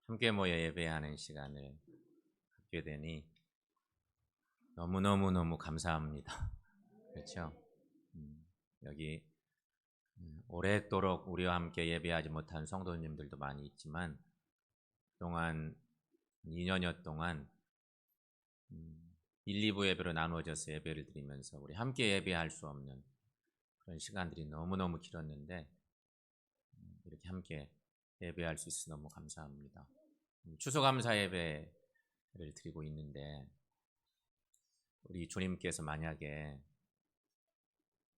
함께 모여 예배하는 시간을 갖게 되니 너무너무 감사합니다. 그렇죠? 여기 오랫도록 우리와 함께 예배하지 못한 성도님들도 많이 있지만 그동안 2년여 동안 1, 2부 예배로 나누어져서 예배를 드리면서 우리 함께 예배할 수 없는 그런 시간들이 너무너무 길었는데 이렇게 함께 예배할 수 있어서 너무 감사합니다. 추수감사 예배를 드리고 있는데 우리 주님께서 만약에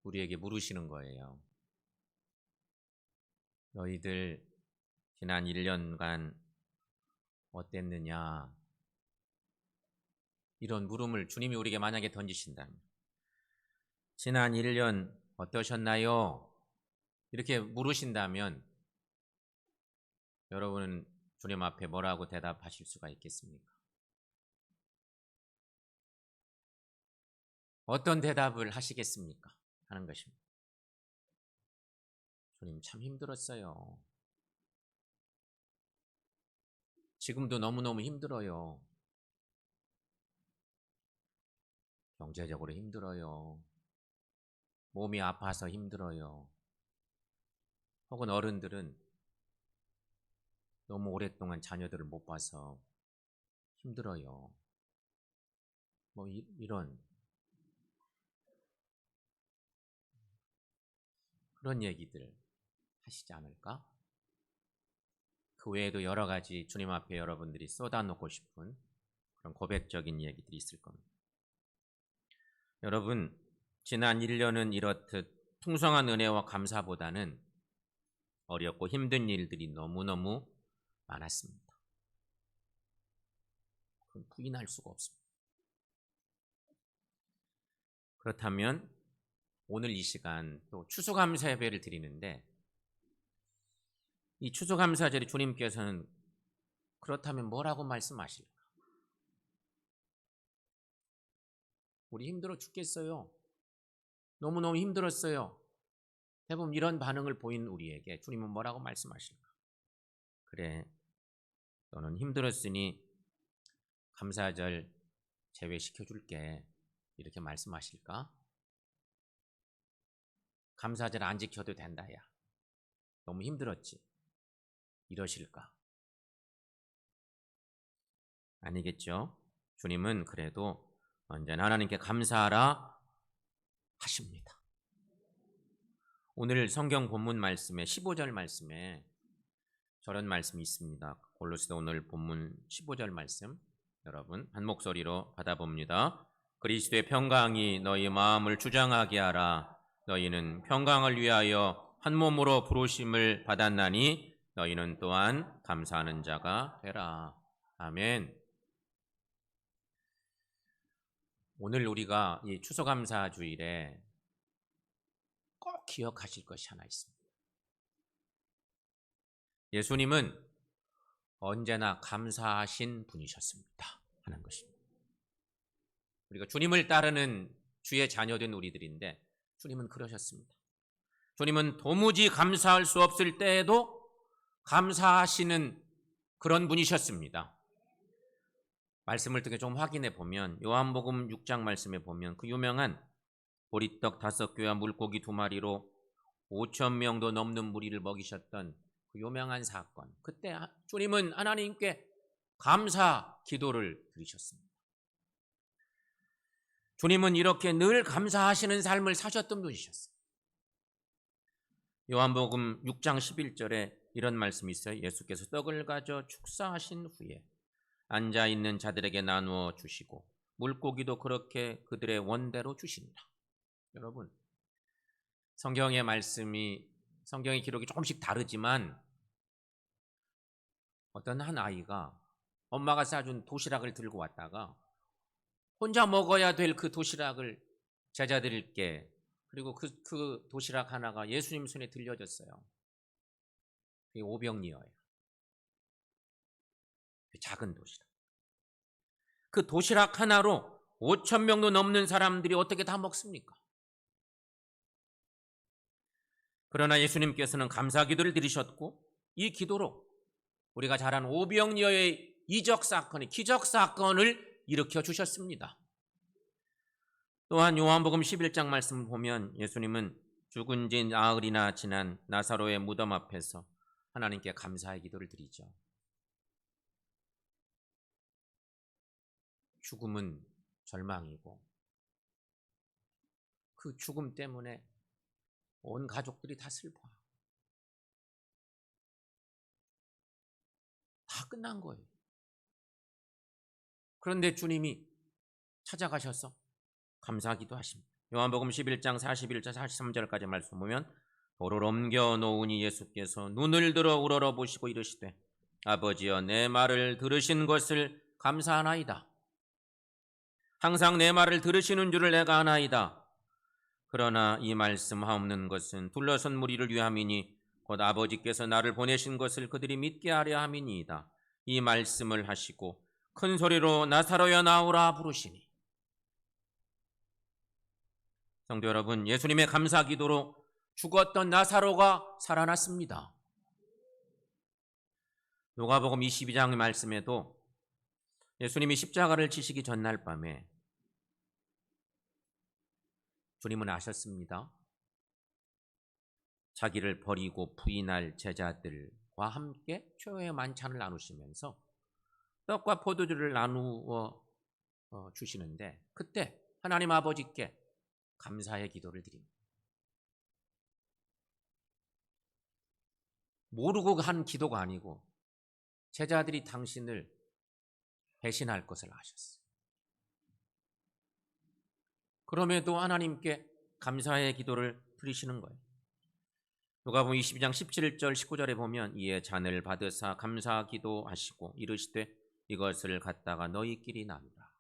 우리에게 물으시는 거예요. 너희들 지난 1년간 어땠느냐? 이런 물음을 주님이 우리에게 만약에 던지신다면 지난 1년 어떠셨나요? 이렇게 물으신다면 여러분은 주님 앞에 뭐라고 대답하실 수가 있겠습니까? 어떤 대답을 하시겠습니까? 하는 것입니다. 주님 참 힘들었어요. 지금도 너무너무 힘들어요. 경제적으로 힘들어요. 몸이 아파서 힘들어요. 혹은 어른들은 너무 오랫동안 자녀들을 못 봐서 힘들어요. 뭐 이런 그런 얘기들 하시지 않을까? 그 외에도 여러 가지 주님 앞에 여러분들이 쏟아놓고 싶은 그런 고백적인 얘기들이 있을 겁니다. 여러분, 지난 1년은 이렇듯 풍성한 은혜와 감사보다는 어렵고 힘든 일들이 너무너무 많았습니다. 그건 부인할 수가 없습니다. 그렇다면 오늘 이 시간 또 추수감사 예배를 드리는데 이 추수감사절에 주님께서는 그렇다면 뭐라고 말씀하실까? 우리 힘들어 죽겠어요. 너무너무 힘들었어요. 대부분 이런 반응을 보인 우리에게 주님은 뭐라고 말씀하실까? 그래, 너는 힘들었으니 감사절 제외시켜줄게. 이렇게 말씀하실까? 감사절 안 지켜도 된다, 야. 너무 힘들었지. 이러실까? 아니겠죠? 주님은 그래도 언제나 하나님께 감사하라 하십니다. 오늘 성경 본문 말씀에 15절 말씀에 저런 말씀이 있습니다. 골로새서 오늘 본문 15절 말씀 여러분 한 목소리로 받아봅니다. 그리스도의 평강이 너희 마음을 주장하게 하라. 너희는 평강을 위하여 한 몸으로 부르심을 받았나니 너희는 또한 감사하는 자가 되라. 아멘. 오늘 우리가 이 추수감사 주일에 꼭 기억하실 것이 하나 있습니다. 예수님은 언제나 감사하신 분이셨습니다. 하는 것입니다. 우리가 주님을 따르는 주의 자녀된 우리들인데 주님은 그러셨습니다. 주님은 도무지 감사할 수 없을 때에도 감사하시는 그런 분이셨습니다. 말씀을 통해 좀 확인해 보면 요한복음 6장 말씀에 보면 그 유명한 보리떡 5개와 물고기 2마리로 5,000명도 넘는 무리를 먹이셨던 그 유명한 사건. 그때 주님은 하나님께 감사 기도를 드리셨습니다. 주님은 이렇게 늘 감사하시는 삶을 사셨던 분이셨어요. 요한복음 6장 11절에 이런 말씀이 있어요. 예수께서 떡을 가져 축사하신 후에 앉아있는 자들에게 나누어 주시고 물고기도 그렇게 그들의 원대로 주십니다. 여러분, 성경의 말씀이 성경의 기록이 조금씩 다르지만 어떤 한 아이가 엄마가 싸준 도시락을 들고 왔다가 혼자 먹어야 될 그 도시락을 제자들께 그리고 그 도시락 하나가 예수님 손에 들려졌어요. 그게 오병이어예요. 그 작은 도시락. 그 도시락 하나로 5,000명도 넘는 사람들이 어떻게 다 먹습니까? 그러나 예수님께서는 감사 기도를 드리셨고 이 기도로 우리가 잘 아는 오병이어의 이적 사건의 기적 사건을 일으켜 주셨습니다. 또한 요한복음 11장 말씀을 보면 예수님은 죽은 지 나흘이나 지난 나사로의 무덤 앞에서 하나님께 감사의 기도를 드리죠. 죽음은 절망이고 그 죽음 때문에 온 가족들이 다 슬퍼요. 다 끝난 거예요. 그런데 주님이 찾아가셔서 감사하기도 하십니다. 요한복음 11장 41절 43절까지 말씀 보면 돌을 옮겨 놓으니 예수께서 눈을 들어 우러러 보시고 이르시되 아버지여 내 말을 들으신 것을 감사하나이다. 항상 내 말을 들으시는 줄을 내가 아나이다. 그러나 이 말씀 하옵는 것은 둘러선 무리를 위함이니 곧 아버지께서 나를 보내신 것을 그들이 믿게 하려 함이니이다. 이 말씀을 하시고 큰 소리로 나사로야 나오라 부르시니. 성도 여러분, 예수님의 감사 기도로 죽었던 나사로가 살아났습니다. 누가복음 22장의 말씀에도 예수님이 십자가를 지시기 전날 밤에 주님은 아셨습니다. 자기를 버리고 부인할 제자들과 함께 최후의 만찬을 나누시면서 떡과 포도주를 나누어 주시는데 그때 하나님 아버지께 감사의 기도를 드립니다. 모르고 한 기도가 아니고 제자들이 당신을 배신할 것을 아셨어요. 그럼에도 하나님께 감사의 기도를 드리시는 거예요. 누가복음 22장 17절 19절에 보면 이에 잔을 받으사 감사 기도하시고 이르시되 이것을 갖다가 너희끼리 나누라.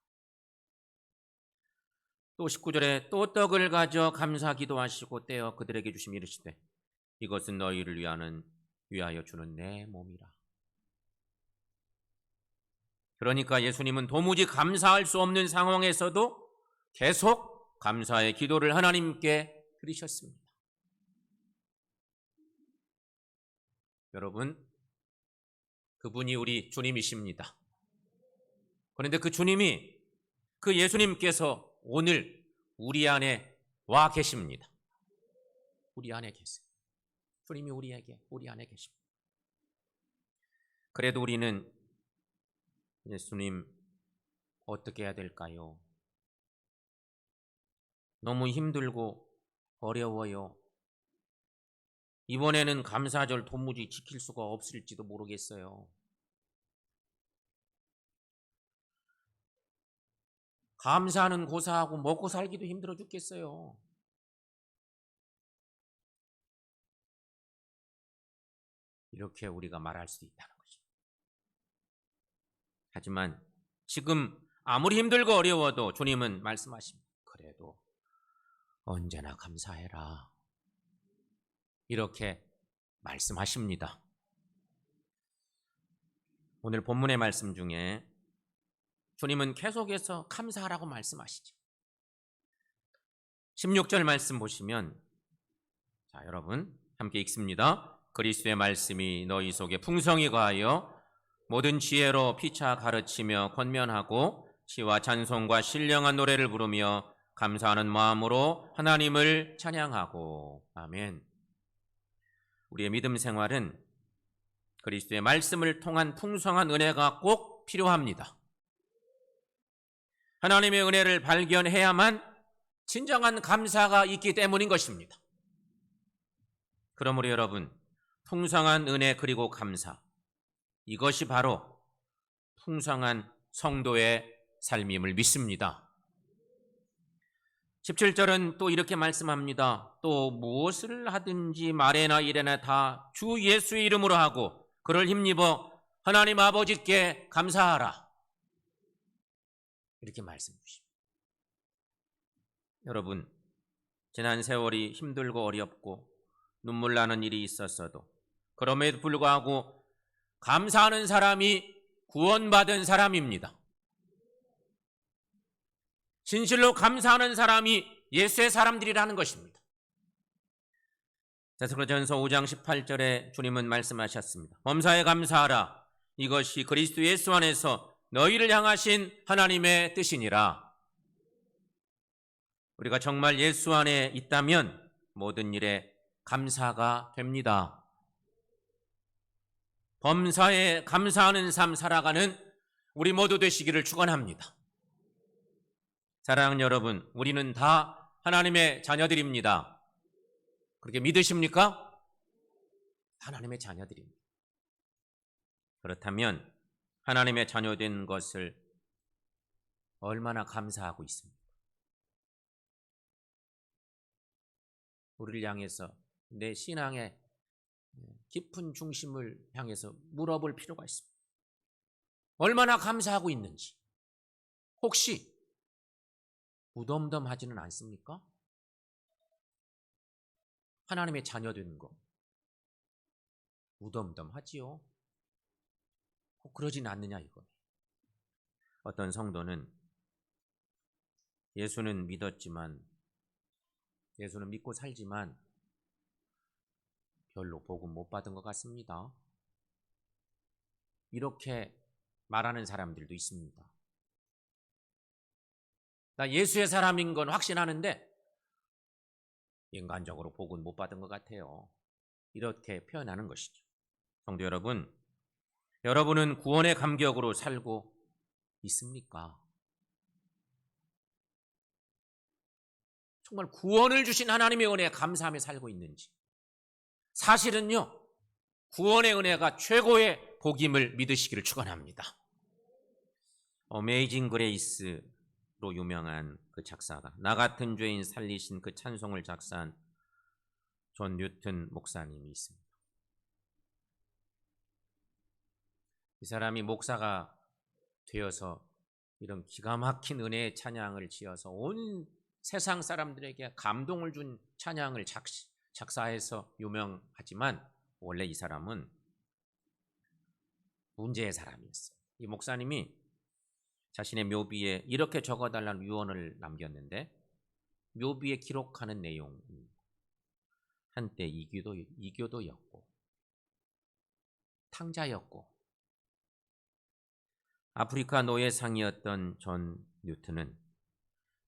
또 19절에 또 떡을 가져 감사 기도하시고 떼어 그들에게 주시며 이르시되 이것은 너희를 위하여 주는 내 몸이라. 그러니까 예수님은 도무지 감사할 수 없는 상황에서도 계속 감사의 기도를 하나님께 드리셨습니다. 여러분, 그분이 우리 주님이십니다. 그런데 그 주님이, 그 예수님께서 오늘 우리 안에 와 계십니다. 우리 안에 계세요. 주님이 우리 안에 계십니다. 그래도 우리는 예수님 어떻게 해야 될까요? 너무 힘들고 어려워요. 이번에는 감사절 도무지 지킬 수가 없을지도 모르겠어요. 감사는 고사하고 먹고 살기도 힘들어 죽겠어요. 이렇게 우리가 말할 수도 있다는 거죠. 하지만 지금 아무리 힘들고 어려워도 주님은 말씀하십니다. 그래도 언제나 감사해라. 이렇게 말씀하십니다. 오늘 본문의 말씀 중에 주님은 계속해서 감사하라고 말씀하시죠. 16절 말씀 보시면, 자, 여러분 함께 읽습니다. 그리스도의 말씀이 너희 속에 풍성히 거하여 모든 지혜로 피차 가르치며 권면하고 시와 찬송과 신령한 노래를 부르며 감사하는 마음으로 하나님을 찬양하고. 아멘. 우리의 믿음 생활은 그리스도의 말씀을 통한 풍성한 은혜가 꼭 필요합니다. 하나님의 은혜를 발견해야만 진정한 감사가 있기 때문인 것입니다. 그러므로 여러분, 풍성한 은혜 그리고 감사, 이것이 바로 풍성한 성도의 삶임을 믿습니다. 17절은 또 이렇게 말씀합니다. 또 무엇을 하든지 말에나 일에나 다 주 예수의 이름으로 하고 그를 힘입어 하나님 아버지께 감사하라. 이렇게 말씀해 주십니다. 여러분, 지난 세월이 힘들고 어렵고 눈물 나는 일이 있었어도 그럼에도 불구하고 감사하는 사람이 구원받은 사람입니다. 진실로 감사하는 사람이 예수의 사람들이라는 것입니다. 데살로니가전서 5장 18절에 주님은 말씀하셨습니다. 범사에 감사하라. 이것이 그리스도 예수 안에서 너희를 향하신 하나님의 뜻이니라. 우리가 정말 예수 안에 있다면 모든 일에 감사가 됩니다. 범사에 감사하는 삶 살아가는 우리 모두 되시기를 축원합니다. 사랑하는 여러분, 우리는 다 하나님의 자녀들입니다. 그렇게 믿으십니까? 하나님의 자녀들입니다. 그렇다면 하나님의 자녀된 것을 얼마나 감사하고 있습니까? 우리를 향해서 내 신앙의 깊은 중심을 향해서 물어볼 필요가 있습니다. 얼마나 감사하고 있는지. 혹시 무덤덤하지는 않습니까? 하나님의 자녀 되는 거 무덤덤하지요. 꼭 그러진 않느냐 이거. 어떤 성도는 예수는 믿었지만, 예수는 믿고 살지만 별로 복음 못 받은 것 같습니다. 이렇게 말하는 사람들도 있습니다. 나 예수의 사람인 건 확신하는데 인간적으로 복은 못 받은 것 같아요. 이렇게 표현하는 것이죠. 성도 여러분, 여러분은 구원의 감격으로 살고 있습니까? 정말 구원을 주신 하나님의 은혜에 감사하며 살고 있는지. 사실은요, 구원의 은혜가 최고의 복임을 믿으시기를 축원합니다. 어메이징 그레이스로 유명한 그 작사가, 나 같은 죄인 살리신 그 찬송을 작사한 존 뉴튼 목사님이 있습니다. 이 사람이 목사가 되어서 이런 기가 막힌 은혜의 찬양을 지어서 온 세상 사람들에게 감동을 준 찬양을 작사해서 유명하지만 원래 이 사람은 문제의 사람이었어요. 이 목사님이 자신의 묘비에 이렇게 적어달라는 유언을 남겼는데, 묘비에 기록하는 내용은 한때 이교도였고 탕자였고 아프리카 노예상이었던 존 뉴튼은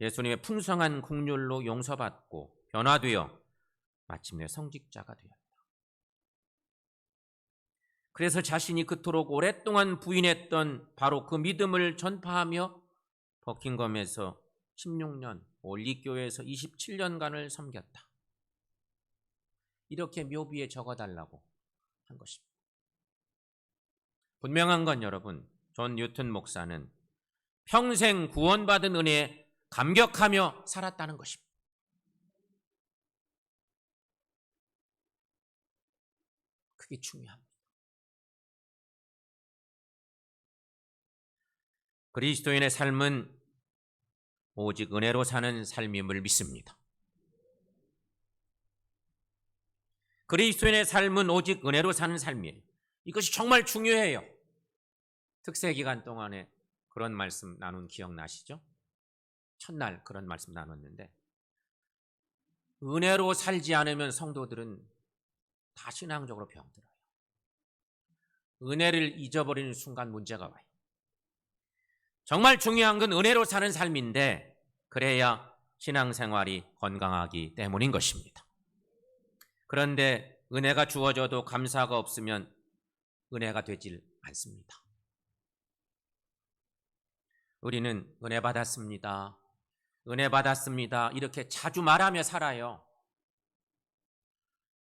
예수님의 풍성한 국률로 용서받고 변화되어 마침내 성직자가 되었다. 그래서 자신이 그토록 오랫동안 부인했던 바로 그 믿음을 전파하며 버킹엄에서 16년, 올리교회에서 27년간을 섬겼다. 이렇게 묘비에 적어달라고 한 것입니다. 분명한 건 여러분, 존 뉴튼 목사는 평생 구원받은 은혜에 감격하며 살았다는 것입니다. 그게 중요합니다. 그리스도인의 삶은 오직 은혜로 사는 삶임을 믿습니다. 그리스도인의 삶은 오직 은혜로 사는 삶이에요. 이것이 정말 중요해요. 특세 기간 동안에 그런 말씀 나눈 기억나시죠? 첫날 그런 말씀 나눴는데, 은혜로 살지 않으면 성도들은 다 신앙적으로 병들어요. 은혜를 잊어버리는 순간 문제가 와요. 정말 중요한 건 은혜로 사는 삶인데, 그래야 신앙생활이 건강하기 때문인 것입니다. 그런데 은혜가 주어져도 감사가 없으면 은혜가 되질 않습니다. 우리는 은혜 받았습니다, 은혜 받았습니다 이렇게 자주 말하며 살아요.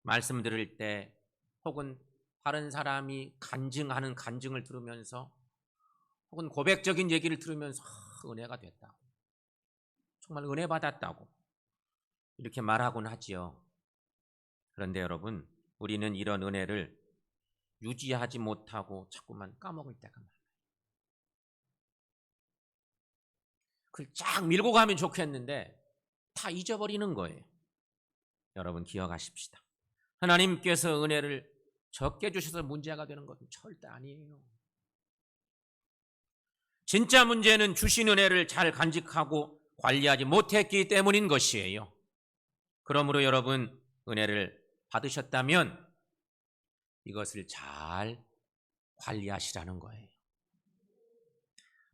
말씀 들을 때 혹은 다른 사람이 간증하는 간증을 들으면서 혹은 고백적인 얘기를 들으면서 은혜가 됐다고, 정말 은혜 받았다고 이렇게 말하곤 하지요. 그런데 여러분, 우리는 이런 은혜를 유지하지 못하고 자꾸만 까먹을 때가 많아요. 그걸 쫙 밀고 가면 좋겠는데 다 잊어버리는 거예요. 여러분 기억하십시다. 하나님께서 은혜를 적게 주셔서 문제가 되는 것은 절대 아니에요. 진짜 문제는 주신 은혜를 잘 간직하고 관리하지 못했기 때문인 것이에요. 그러므로 여러분, 은혜를 받으셨다면 이것을 잘 관리하시라는 거예요.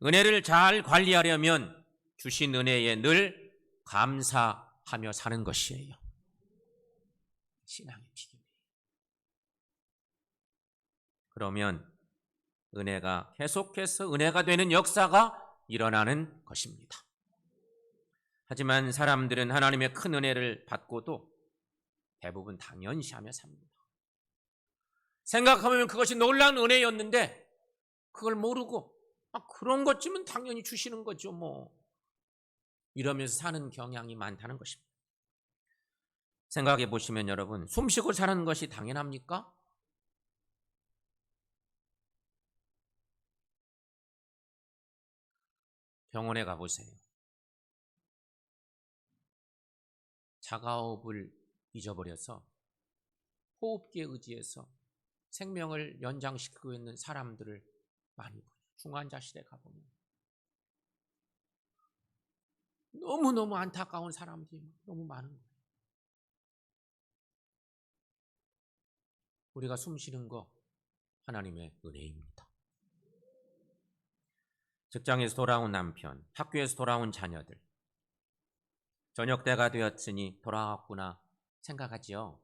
은혜를 잘 관리하려면 주신 은혜에 늘 감사하며 사는 것이에요. 신앙의 비결이에요. 그러면 은혜가 계속해서 은혜가 되는 역사가 일어나는 것입니다. 하지만 사람들은 하나님의 큰 은혜를 받고도 대부분 당연시하며 삽니다. 생각하면 그것이 놀라운 은혜였는데 그걸 모르고 그런 것쯤은 당연히 주시는 거죠 뭐 이러면서 사는 경향이 많다는 것입니다. 생각해 보시면 여러분, 숨쉬고 사는 것이 당연합니까? 병원에 가보세요. 자가호흡을 잊어버려서 호흡기에 의지해서 생명을 연장시키고 있는 사람들을 많이 보죠. 중환자실에 가보면 너무너무 안타까운 사람들이 너무 많은 거예요. 우리가 숨 쉬는 거 하나님의 은혜입니다. 직장에서 돌아온 남편, 학교에서 돌아온 자녀들, 저녁 때가 되었으니 돌아왔구나 생각하지요.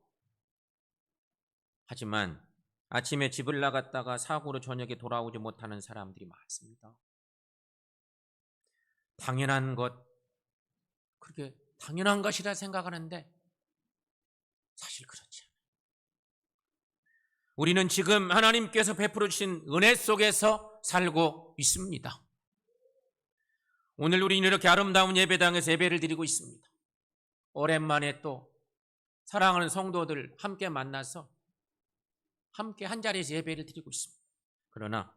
하지만 아침에 집을 나갔다가 사고로 저녁에 돌아오지 못하는 사람들이 많습니다. 당연한 것, 그렇게 당연한 것이라 생각하는데 사실 그렇지 않아요. 우리는 지금 하나님께서 베풀어 주신 은혜 속에서 살고 있습니다. 오늘 우리는 이렇게 아름다운 예배당에서 예배를 드리고 있습니다. 오랜만에 또 사랑하는 성도들 함께 만나서 함께 한 자리에서 예배를 드리고 있습니다. 그러나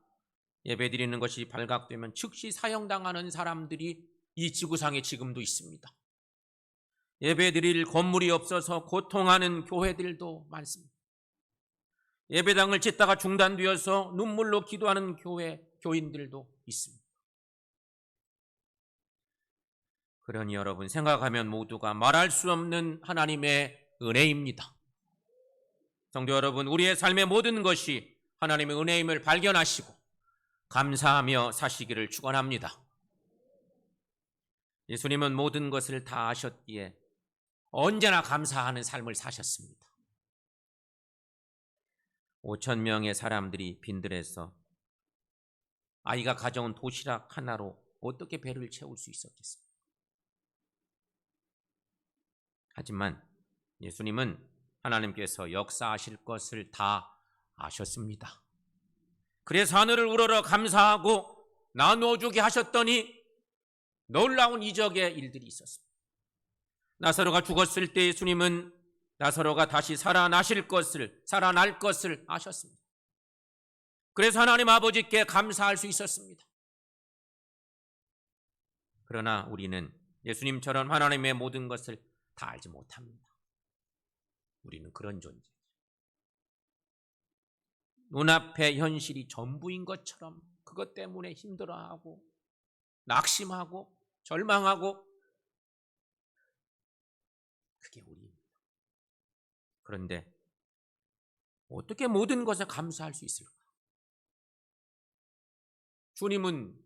예배 드리는 것이 발각되면 즉시 사형당하는 사람들이 이 지구상에 지금도 있습니다. 예배 드릴 건물이 없어서 고통하는 교회들도 많습니다. 예배당을 짓다가 중단되어서 눈물로 기도하는 교인들도 있습니다. 그러니 여러분, 생각하면 모두가 말할 수 없는 하나님의 은혜입니다. 성도 여러분, 우리의 삶의 모든 것이 하나님의 은혜임을 발견하시고 감사하며 사시기를 축원합니다. 예수님은 모든 것을 다 아셨기에 언제나 감사하는 삶을 사셨습니다. 5,000명의 사람들이 빈들에서 아이가 가져온 도시락 하나로 어떻게 배를 채울 수 있었겠습니까? 하지만 예수님은 하나님께서 역사하실 것을 다 아셨습니다. 그래서 하늘을 우러러 감사하고 나누어주게 하셨더니 놀라운 이적의 일들이 있었습니다. 나사로가 죽었을 때 예수님은 나사로가 다시 살아날 것을 아셨습니다. 그래서 하나님 아버지께 감사할 수 있었습니다. 그러나 우리는 예수님처럼 하나님의 모든 것을 다 알지 못합니다. 우리는 그런 존재죠. 눈앞의 현실이 전부인 것처럼 그것 때문에 힘들어하고 낙심하고 절망하고, 그게 우리입니다. 그런데 어떻게 모든 것에 감사할 수 있을까? 주님은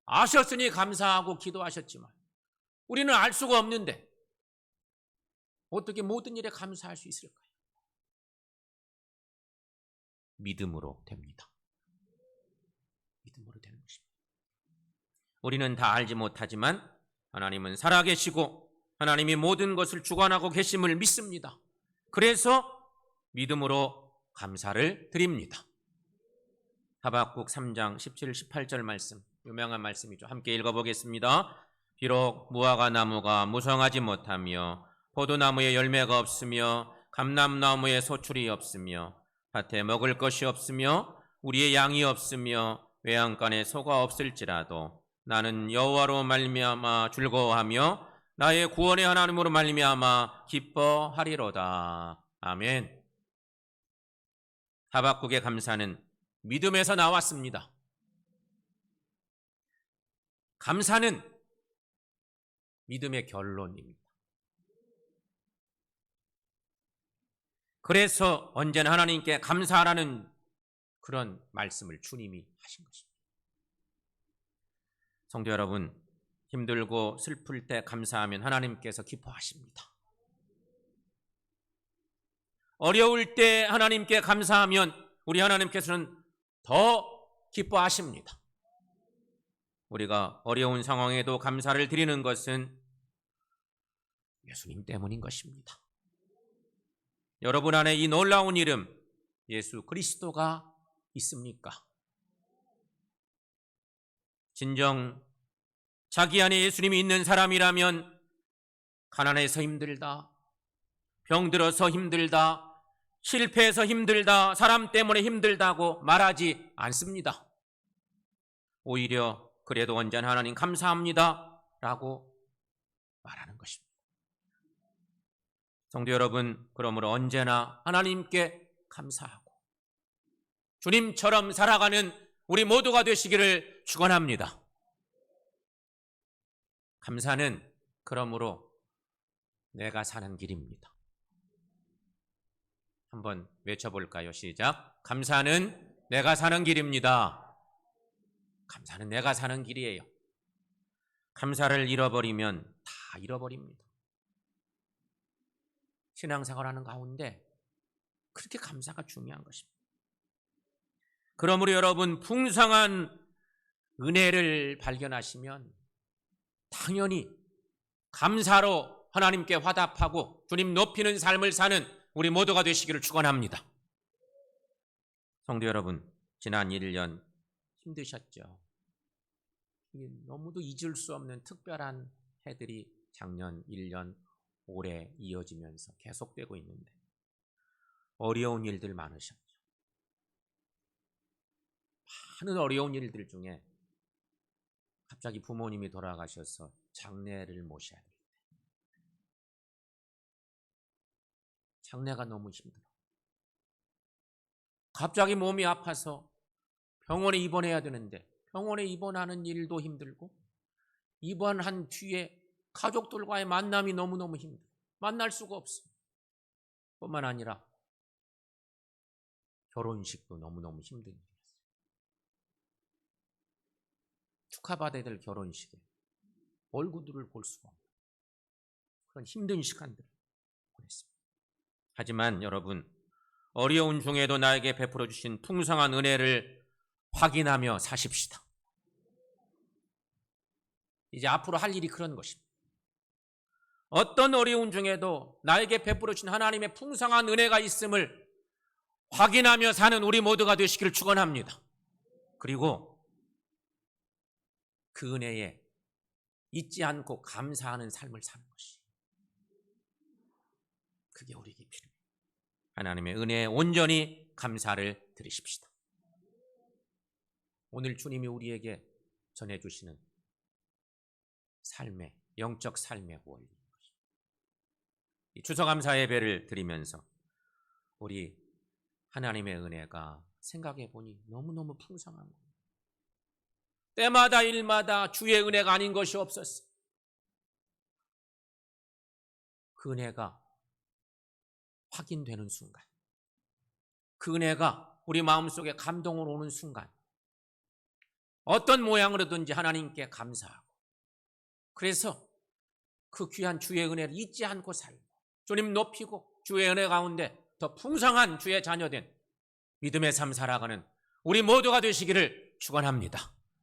아셨으니 감사하고 기도하셨지만 우리는 알 수가 없는데 어떻게 모든 일에 감사할 수 있을까요? 믿음으로 됩니다. 믿음으로 되는 것입니다. 우리는 다 알지 못하지만 하나님은 살아계시고 하나님이 모든 것을 주관하고 계심을 믿습니다. 그래서 믿음으로 감사를 드립니다. 하박국 3장 17, 18절 말씀, 유명한 말씀이죠. 함께 읽어보겠습니다. 비록 무화과 나무가 무성하지 못하며 포도나무에 열매가 없으며 감람나무에 소출이 없으며 밭에 먹을 것이 없으며 우리의 양이 없으며 외양간에 소가 없을지라도 나는 여호와로 말미암아 즐거워하며 나의 구원의 하나님으로 말미암아 기뻐하리로다. 아멘. 하박국의 감사는 믿음에서 나왔습니다. 감사는 믿음의 결론입니다. 그래서 언제나 하나님께 감사하라는 그런 말씀을 주님이 하신 것입니다. 성도 여러분, 힘들고 슬플 때 감사하면 하나님께서 기뻐하십니다. 어려울 때 하나님께 감사하면 우리 하나님께서는 더 기뻐하십니다. 우리가 어려운 상황에도 감사를 드리는 것은 예수님 때문인 것입니다. 여러분 안에 이 놀라운 이름 예수 그리스도가 있습니까? 진정 자기 안에 예수님이 있는 사람이라면 가난해서 힘들다, 병들어서 힘들다, 실패해서 힘들다, 사람 때문에 힘들다고 말하지 않습니다. 오히려 그래도 언제나 하나님 감사합니다 라고 말하는 것입니다. 성도 여러분, 그러므로 언제나 하나님께 감사하고 주님처럼 살아가는 우리 모두가 되시기를 축원합니다. 감사는 그러므로 내가 사는 길입니다. 한번 외쳐볼까요? 시작. 감사는 내가 사는 길입니다. 감사는 내가 사는 길이에요. 감사를 잃어버리면 다 잃어버립니다. 신앙생활하는 가운데 그렇게 감사가 중요한 것입니다. 그러므로 여러분 풍성한 은혜를 발견하시면 당연히 감사로 하나님께 화답하고 주님 높이는 삶을 사는 우리 모두가 되시기를 축원합니다. 성도 여러분, 지난 1년 힘드셨죠? 너무도 잊을 수 없는 특별한 해들이 작년 1년 올해 이어지면서 계속되고 있는데 어려운 일들 많으셨죠. 많은 어려운 일들 중에 갑자기 부모님이 돌아가셔서 장례를 모셔야 될 때 장례가 너무 힘들어. 갑자기 몸이 아파서 병원에 입원해야 되는데 병원에 입원하는 일도 힘들고 입원한 뒤에 가족들과의 만남이 너무너무 힘들어. 만날 수가 없어. 뿐만 아니라 결혼식도 너무너무 힘든 일이었어요. 축하받아야 될 결혼식에 얼굴들을 볼 수가 없는 그런 힘든 시간들을 보냈습니다. 하지만 여러분, 어려운 중에도 나에게 베풀어 주신 풍성한 은혜를 확인하며 사십시다. 이제 앞으로 할 일이 그런 것입니다. 어떤 어려운 중에도 나에게 베풀어 주신 하나님의 풍성한 은혜가 있음을 확인하며 사는 우리 모두가 되시기를 축원합니다. 그리고 그 은혜에 잊지 않고 감사하는 삶을 사는 것이 그게 우리에게 필요해요. 하나님의 은혜에 온전히 감사를 드리십시다. 오늘 주님이 우리에게 전해주시는 삶의 영적 삶의 원리, 이 추수감사 예배를 드리면서 우리 하나님의 은혜가 생각해 보니 너무너무 풍성한 거예요. 때마다 일마다 주의 은혜가 아닌 것이 없었어요. 그 은혜가 확인되는 순간, 그 은혜가 우리 마음속에 감동으로 오는 순간 어떤 모양으로든지 하나님께 감사하고 그래서 그 귀한 주의 은혜를 잊지 않고 살고 주님 높이고 주의 은혜 가운데 더 풍성한 주의 자녀된 믿음의 삶 살아가는 우리 모두가 되시기를 축원합니다.